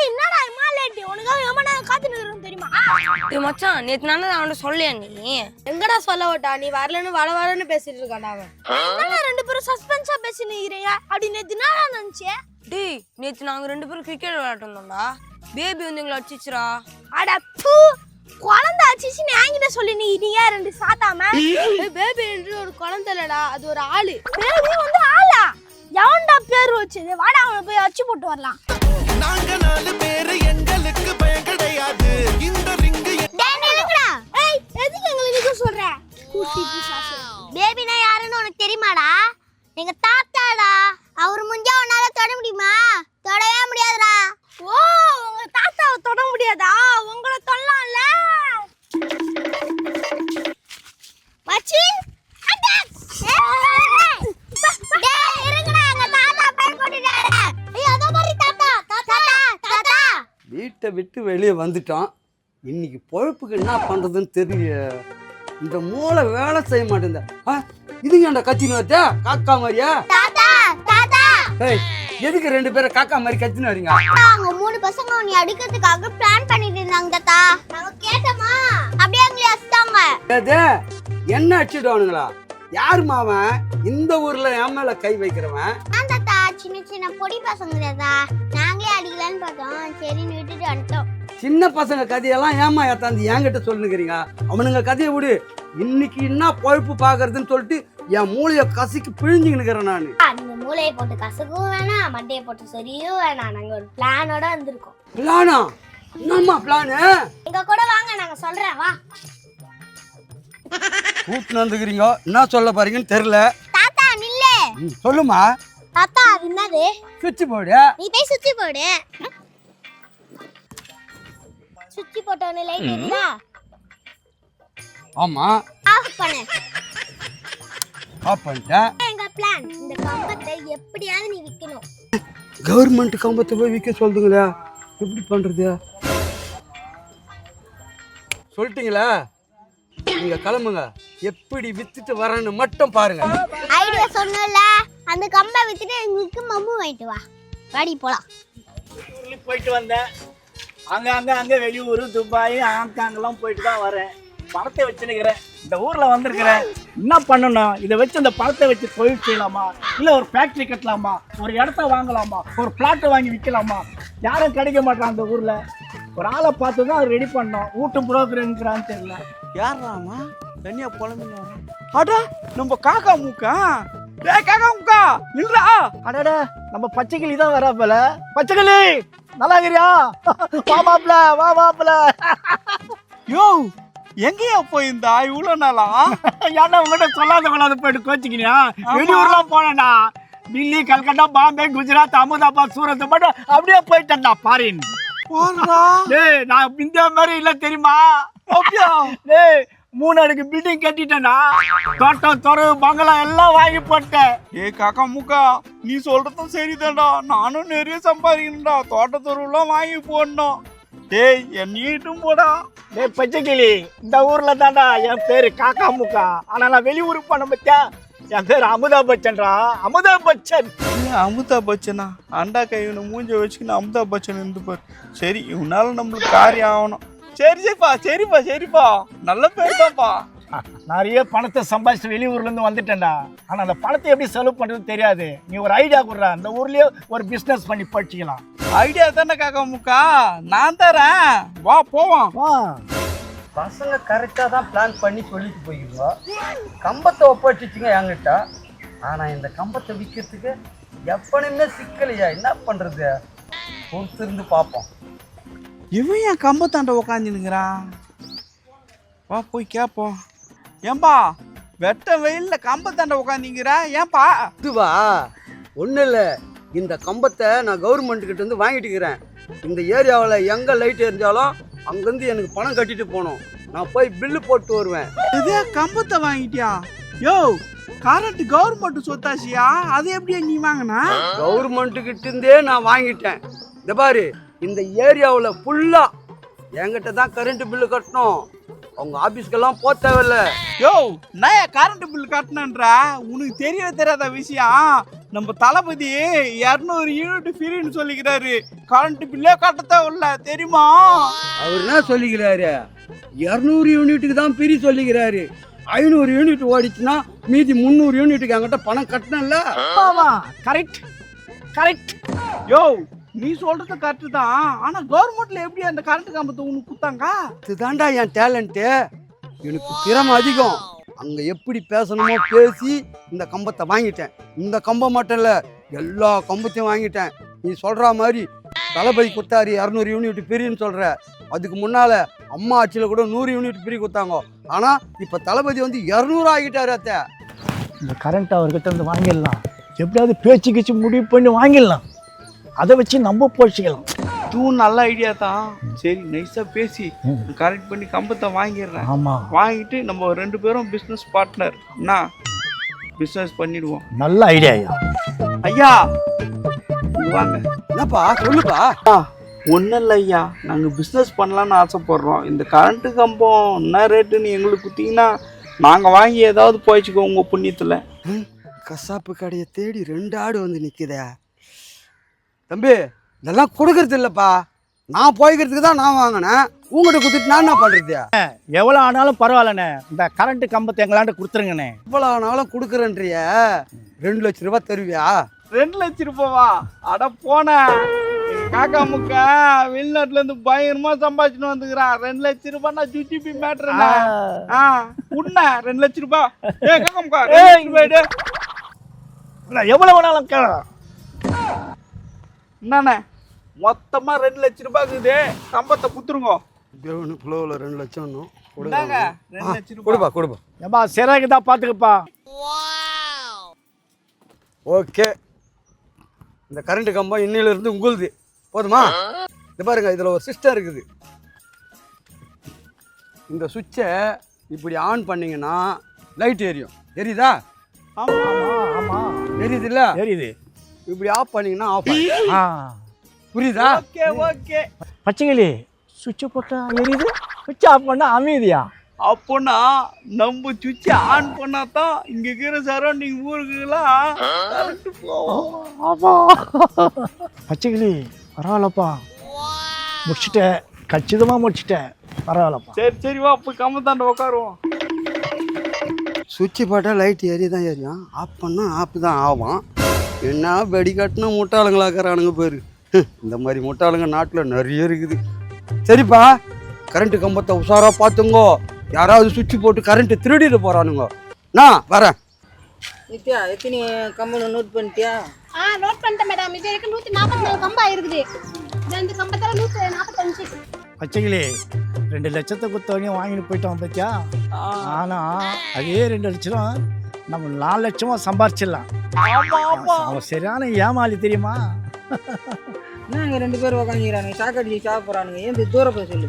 என்னடா இம்மா லேட் உனக்கு எவ்வளவு நேரம் காத்துட்டு இருக்கணும் தெரியுமா? டேய் மச்சான் நேத்து நான் அவன்கிட்ட சொல்லியா நீ எங்கடா சொல்ல விட்டா? நீ வரலன்னு வர பேசிட்டு இருக்கான்டா அவன். என்னடா ரெண்டு பேரும் சஸ்பென்ஸா பேசினீங்க அப்படி நேத்து என்னடா நினைச்சே? டேய் நேத்து நாங்க ரெண்டு பேரும் கிரிக்கெட் விளையாட்டு வந்தோம்டா. பேபி வந்து எங்களை அடிச்சிச்சுடா. அட பூ குழந்தை அடிச்சிச்சு என்கிட்ட சொல்லி நீங்க ரெண்டு சாத்தாம. பேபி என்று ஒரு குழந்தை இல்லடா, அது ஒரு ஆளு. பேபி வந்து ஆளா? எவன்டா பேர் வச்சது? வாடா அவனை போய் அடிச்சு போட்டு வரலாம். நாங்க 4 பேரு எங்களுக்கு பயம் கிடையாது. இந்த ரிங்கு டேய் நில்லுங்கடா. ஏய் எதுக்கு எங்களுக்கு சொல்ற? கூட்டி பிசாசு. பேபினா யாருன்னு உனக்கு தெரியுமாடா? எங்க தாத்தாடா. அவர் முஞ்சா உன்னால தொட முடியுமா? தொடவே முடியாதுடா. ஓ உங்க தாத்தாவை தொட முடியாதா? உங்களை தொல்லலாம்ல. மச்சி அட்டாக். டேய் இருங்கடா எங்க தாத்தா பேர் போட்டுட்டாரு. ஏய் அத மாதிரி தாத்தா தாத்தா தாத்தா. வீட்டை விட்டு வெளியே வந்துட்டான். இன்னைக்கு பொழப்புக்கு என்ன பண்ணுறதுன்னு தெரியல. இந்த மூளை வேலை செய்ய மாட்டேங்குது. இதுங்க ஏன்டா கத்தின்னு வச்சா காக்கா மாதிரியா? தாத்தா தாத்தா. ஏய் எதுக்கு 2 பேரும் காக்கா மாதிரி கத்தின்னு வரீங்க? அவங்க 3 பசங்க உன்னை அடிக்கிறதுக்காக பிளான் பண்ணிட்டு இருந்தாங்க தாத்தா. நாங்க கேட்டோமா அப்படியே எங்களை அடிச்சிட்டாங்க. ஏதே என்ன அடிச்சுடுவானுங்களா? யார் மாவன் இந்த ஊர்ல என் மேல கை வைக்கிறவன்? தாத்தா சின்ன சின்ன பொடி பசங்க தாத்தா. நாங்களே அடிக்கலான்னு பார்த்தோம். சரின்னு விட்டுட்டு வந்துட்டோம். சின்ன பசங்க கதையெல்லாம் ஏமா ஏத்தாந்து என்கிட்ட சொல்லுங்கிறீங்க? அவனுங்க கதையை விடு. இன்னைக்கு என்ன பொழப்பு பாக்குறதுன்னு சொல்லிட்டு என் மூளைய கசிக்கு பிழிஞ்சுக்கிறேன் நான். நீங்க மூளையை போட்டு கசக்கவும் வேணாம், மண்டையை போட்டு சொரியவும் வேணாம். நாங்க ஒரு பிளானோட வந்திருக்கோம். பிளானா? என்னம்மா பிளானு? எங்க கூட வாங்க, நாங்க சொல்றேன் வா. கூப்பிட்டு வந்துக்கிறீங்க, என்ன சொல்ல போறீங்கன்னு தெரியல. தாத்தா நில்லு. சொல்லுமா. தாத்தா அது என்னது? சுவிட்ச் போர்டு. நீ போய் சுவிட்ச் போடு. சுவிட்ச் போட்டவனே லைட் எரியுதா? ஆமா ஆஃப் பண்ணு. ஆஃப் பண்ணிட்டேன். எங்க பிளான் இந்த கம்பத்தை எப்படியாவது நீ விக்கணும். கவர்மெண்ட் கம்பத்தை போய் விற்க சொல்லுங்களா? எப்படி பண்றது? சொல்லிட்டீங்களா? நீங்க கிளம்புங்க. எப்படி வித்துட்டு வரேன்னு மட்டும் பாருங்க. ஐடியா சொன்னல, அந்த கம்பை வித்துட்டு எங்களுக்கு மம்மு வாங்கிட்டு வா. வாடி போலாம். போயிட்டு வந்தேன். அங்கே வெளியூர் துபாய் ஹாங்காங்லாம் போயிட்டு தான் வரேன். பணத்தை வச்சுருக்கிறேன். இந்த ஊரில் வந்திருக்கிறேன். என்ன பண்ணணும்? இதை வச்சு அந்த பணத்தை வச்சு தொழில் செய்யலாமா, இல்லை ஒரு ஃபேக்ட்ரி கட்டலாமா, ஒரு இடத்த வாங்கலாமா, ஒரு பிளாட்டை வாங்கி விற்கலாமா? யாரும் கிடைக்க மாட்டான் அந்த ஊரில். ஒரு ஆளை பார்த்து தான் ரெடி பண்ணோம். வீட்டு புரோக்கருங்கிறான்னு தெரியல. யாராமா தனியா புலம்புங்க? அடா நம்ம காக்கா மூக்கா. டேய் காக்கா மூக்கா நில்றா. அடடா நம்ம பச்சைக்கிளி தான் வரா போல. பச்சைக்கிளி நல்லா இருக்கிறியா? வா மாப்ள. யோ எங்கேயா போயிருந்தா இவ்வளோ நாளா? ஏன்னா உங்கள்கிட்ட சொல்லாத போயிட்டு கோச்சிக்கினியா? வெளியூர்லாம் போனேன்டா. டில்லி, கல்கட்டா, பாம்பே, குஜராத், அகமதாபாத், சூரத் மட்டும் அப்படியே போயிட்டேன்டா ஃபாரின். டேய் நான் இந்த மாதிரி இல்லை தெரியுமா? அப்படியா? டேய் 3 அடுக்கு பில்டிங் கட்டிட்டேன்டா. தோட்டம் தொறவு பங்களா எல்லாம் வாங்கி போட்டேன். ஏய் காக்கா மூக்கா நீ சொல்றதும் சரிதான்டா. நானும் நிறைய சம்பாதிக்கணும்டா. தோட்டத்தொருவெல்லாம் வாங்கி போடணும். டேய் என் நீட்டும் போடா. டேய் பச்சைக்கிளி இந்த ஊர்ல தான்டா என் பேரு காக்கா முக்கா. ஆனா நான் வெளியூருக்கு போன பத்தியா என் பேர் அமுதா பச்சன்டா. அமுதா பச்சன். அமுதா பச்சனா? அண்டா கையின மூஞ்ச வச்சுக்கின்னு அமுதா பச்சன் இருந்து பாரு. சரி இவனால நம்மளுக்கு காரியம் ஆகணும். சரிப்பா நல்ல பேர் தான்ப்பா. நிறைய பணத்தை சம்பாதிச்சு வெளியூர்ல இருந்து வந்துட்டேன்டா. ஆனா அந்த பணத்தை எப்படி செலவு பண்றது தெரியாது. நீ ஒரு ஐடியா கொடுறா. அந்த ஊர்லயே ஒரு பிசினஸ் பண்ணி படிச்சுக்கலாம். ஐடியா தானே காக்கா முக்கா, நான் தரேன். வா போவான். பசங்க கரெக்டாக தான் பிளான் பண்ணி சொல்லிட்டு போயிருந்தோம். கம்பத்தை ஒப்படைச்சிச்சிங்க என்கிட்ட. ஆனால் இந்த கம்பத்தை விற்கிறதுக்கு எப்பனுமே சிக்கலையா? என்ன பண்ணுறது? பொறுத்திருந்து பார்ப்போம். இவன் என் கம்பத்தாண்ட உக்காந்துனுங்கிறான். வா போய் கேட்போம். ஏன்பா வெட்ட வெயிலில் கம்பத்தாண்ட உக்காந்துங்கிறா ஏன்பா? இதுவா? ஒன்றும் இல்லை. இந்த கம்பத்தை நான் கவர்மெண்ட்டுக்கிட்ட இருந்து வாங்கிட்டுக்கிறேன். இந்த ஏரியாவில் எங்கே லைட் எரிஞ்சாலும் அங்கேருந்து எனக்கு பணம் கட்டிட்டு போகணும். நான் போய் பில்லு போட்டு வருவேன். இதே கம்பத்தை வாங்கிட்டியா? யோ கரண்ட் கவர்மெண்ட் சொத்தாச்சியா? அது எப்படியா நீ வாங்கினா? கவர்மெண்ட்டுக்கிட்ட இருந்தே நான் வாங்கிட்டேன். இந்த பாரு, இந்த ஏரியாவில் ஃபுல்லாக என்கிட்ட தான் கரண்ட் பில்லு கட்டணும். அவங்க ஆபீஸ்க்கெல்லாம் போக தேவையில்ல. யோ நான் கரண்ட் பில் கட்டணுன்றா? உனக்கு தெரியவே தெரியாத விஷயம். நம்ம தளபதி 200 யூனிட் ஃப்ரீன்னு சொல்லிக்கிறாரு. கரண்ட் பில்லே கட்டத்தே இல்ல தெரியுமா? அவர் என்ன சொல்லிக்கிறாரு? 200 யூனிட்டுக்கு தான் பிரி சொல்லிக்கிறாரு. 500 யூனிட் ஓடிச்சுன்னா மீதி 300 யூனிட்டுக்கு என்கிட்ட பணம் கட்டணும்ல. Correct correct. யோ நீ சொல்றது கரெக்ட் தான். ஆனா கவர்மெண்ட்ல எப்படி அந்த கரண்ட் கம்பத்தை உனக்கு குத்தாங்க? இதுதான்டா என் டேலண்ட்டு. எனக்கு திறமை அதிகம். அங்க எப்படி பேசணுமோ பேசி இந்த கம்பத்தை வாங்கிட்டேன். இந்த கம்பம் மட்டும் இல்ல, எல்லா கம்பத்தையும் வாங்கிட்டேன். நீ சொல்ற மாதிரி தளபதி கொடுத்தாரு 200 யூனிட் பிரின்னு சொல்ற. அதுக்கு முன்னால அம்மா ஆட்சியில கூட 100 யூனிட் பிரி கொடுத்தாங்க. ஆனா இப்ப தளபதி வந்து 200 ஆகிட்டாரு. அத்தை இந்த கரண்ட் அவர்கிட்ட இருந்து வாங்கிடலாம். எப்படியாவது பேச்சு கிச்சு முடிவு பண்ணி வாங்கிடலாம். அதை வச்சு நம்ம போச்சுக்கலாம். இதுவும் நல்ல ஐடியா தான். சரி நைஸா பேசி கரெக்ட் பண்ணி கம்பத்தை வாங்கிடுறேன். ஆமா, வாங்கிட்டு நம்ம 2 பேரும் பிசினஸ் பார்ட்னர் என்ன பிசினஸ் பண்ணிடுவோம். நல்ல ஐடியா ஐயா. ஐயா வாங்க. என்னப்பா சொல்லுப்பா. ஒன்றும் இல்லை ஐயா, நாங்கள் பிஸ்னஸ் பண்ணலான்னு ஆசைப்பட்றோம். இந்த கரண்ட்டு கம்பம் என்ன ரேட்டுன்னு எங்களுக்கு குத்திங்கன்னா நாங்கள் வாங்கி ஏதாவது போயிச்சுக்கோ உங்கள் புண்ணியத்தில். கசாப்பு கடையை தேடி 2 ஆடு வந்து நிற்குதே. தம்பி இதெல்லாம் கொடுக்கறது இல்லைப்பா. நான் போய்க்கிறதுக்கு தான் நான் வாங்கினேன். உங்கள்கிட்ட கொடுத்துட்டு நான் என்ன பண்ணுறது? எவ்வளோ ஆனாலும் பரவாயில்லண்ணே, இந்த கரண்ட் கம்பத்தை எங்களாண்ட கொடுத்துருங்கண்ணே. இவ்வளோ ஆனாலும் கொடுக்குறேன்றிய. 2 லட்ச ரூபா தருவியா? 2 லட்சம் ரூபாவா? அட போன காக்கா முக்கா வெளிநாட்டுல இருந்து பயங்கரமா சம்பாதிச்சுன்னு வந்துக்கிறான். 2 லட்சம் ரூபாய் ஜிடிபி மேட்டர். உன்ன 2 லட்சம் ரூபாய். காக்கா முக்கா எவ்வளோ வேணாலும் என்னண்ணே மொத்தமா 2 லட்சம் ரூபாய் இருக்குது. கம்பத்தை குத்துருங்க. ஃப்ளோவில் 2 லட்சம் 2 லட்சம் ரூபாய் கொடுப்பா கொடுப்பா. ஏப்பா சிறாக்கு தான் பார்த்துக்கப்பா. ஓகே, இந்த கரண்ட் கம்பம் இன்னிலிருந்து உங்களுது. போதுமா? இது பாருங்க, இதில் ஒரு சிஸ்டம் இருக்குது. இந்த சுவிட்சை இப்படி ஆன் பண்ணிங்கன்னா லைட் எரியும். தெரியுதா? ஆமா ஆமா ஆமா தெரியுது இல்லை? தெரியுது. இப்படி ஆஃப் பண்ணிங்கன்னா ஆஃப் ஆகும். புரியுதா? Okay okay. பச்சைக்கிளி சுவிட்சை போட்டா எரியுது, சுவிட்ச் ஆஃப் பண்ணா அமைதியா? அப்போனா நம்ம சுவிட்ச் ஆன் பண்ணாதான் இங்க இருக்கிற சரௌண்டிங் ஊருக்குலாம் கரண்ட் போகும். ஆமா பச்சைக்கிளி பரவாயில்லப்பா, முடிச்சுட்டேன், கச்சிதமா முடிச்சுட்டேன். பரவாயில்லப்பா. சரி சரி வா போய் கம்பத்தாண்ட உட்காருவோம். சுவிட்சு போட்டால் லைட் எரி தான் எரியும். ஆஃப் பண்ணால் ஆஃப் தான் ஆகும். என்ன வெடிக்காட்டினா முட்டாளுங்களாக்குறானுங்க பேர். இந்த மாதிரி முட்டாளுங்க நாட்டில் நிறைய இருக்குது. சரிப்பா, கரண்ட்டு கம்பத்தை உஷாராக பார்த்துங்கோ. யாராவது சுவிட்சு போட்டு கரண்ட்டு திருடிட்டு போகிறானுங்க. நான் வரேன். நித்யா எத்தனை கம்பெனி நோட் பண்ணிட்டியா? நோட் பண்ணிட்டேன் மேடம். இது வரைக்கும் 144 கம்பம் இருக்குது. இந்த கம்பத்தில் 145. பச்சைக்கிளி 2 லட்சத்தை குத்தவனையும் வாங்கிட்டு போயிட்டோம் பத்தியா? ஆனா அதே 2 லட்சம் நம்ம 4 லட்சமா சம்பாரிச்சிடலாம். அவன் சரியான ஏமாளி தெரியுமா? என்ன இங்கே 2 பேர் உக்காந்துக்கிறானுங்க, சாக்கடிச்சு சாப்பிட போகிறானுங்க. ஏன் தூரம் போய் சொல்லு.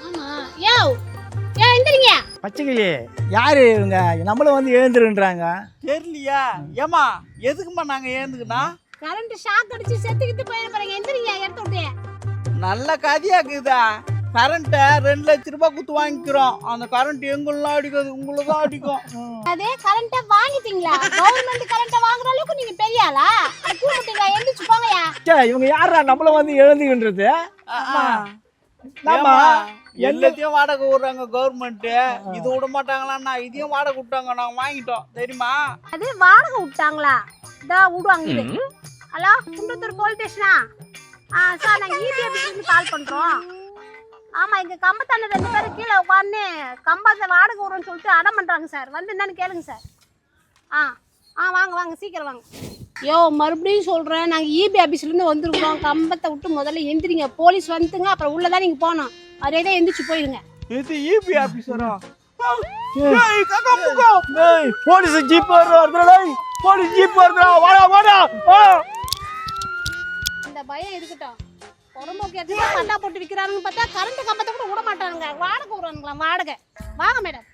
ஆமாம். யோ எந்திரிங்க. பச்சைக்கிளி யாரு இவங்க? நம்மளும் வந்து எழுந்துருன்றாங்க. தெரியலையா? ஏமா எதுக்குமா நாங்க ஏந்துக்குனா? கரண்ட் ஷாக் அடிச்சு செத்துக்கிட்டு போயிருப்பாங்க. எந்திரிங்க எடுத்து விட்டு. நல்ல கதையா இருக்குதா? கரண்ட்டை 2 லட்சம் ரூபாய் குத்து வாங்கிக்கிறோம். அந்த கரண்ட் எங்கெல்லாம் அடிக்காது, உங்களுக்கு தான் அடிக்கும். அதே கரண்ட்டை வாங்கிட்டீங்களா? கவர்மெண்ட் கரண்ட்டை வாங்குற அளவுக்கு நீங்க பெரிய ஆளா? கூப்பிட்டீங்களா? எந்திரிச்சு போங்கயா. இவங்க யாரா நம்மளும் வந்து எழுந்துகின்றது? எல்லாத்தையும் வாடகை விடுறாங்க கவர்மெண்ட். இது விட மாட்டாங்களா? இதையும் வாடகை விட்டாங்க, நாங்க வாங்கிட்டோம். தெரியுமா? அது வாடகை விட்டாங்களா? இதா விடுவாங்க. ஹலோ, குன்றத்தூர் போலீஸ் ஸ்டேஷனா? சார், நாங்கள் ஈபி ஆஃபீஸ்லேருந்து கால் பண்ணுறோம். ஆமாம், எங்கள் கம்பத்தாண்ட 2 பேரும் கீழே உட்காந்து கம்பத்தை வாடகை விடுறோன்னு சொல்லிட்டு அடம் பண்ணுறாங்க சார். வந்து என்னன்னு கேளுங்க சார். வாங்க வாங்க, சீக்கிரம் வாங்க. யோ, மறுபடியும் சொல்கிறேன், நாங்கள் ஈபி ஆஃபீஸ்லேருந்து வந்துருக்குறோம். கம்பத்தை விட்டு முதல்ல எந்திரிங்க. போலீஸ் வந்துங்க, அப்புறம் உள்ளே தான் நீங்கள் போகணும். அதே தான் எந்திரிச்சு போயிடுங்க. இது ஈபி ஆஃபீஸரா? போலீஸ் ஜீப் வருதுடா, போலீஸ் ஜீப் வருதுடா, வாடா வாடா. இந்த பயம் இருக்கட்டும். உடம்புக்கு எதுவும் பட்டா போட்டு விற்கிறானுங்க பார்த்தா கரண்ட் கம்பத்தை கூட விட மாட்டானுங்க. வாடகை விடுறானுங்களா? வாடகை. வாங்க மேடம்.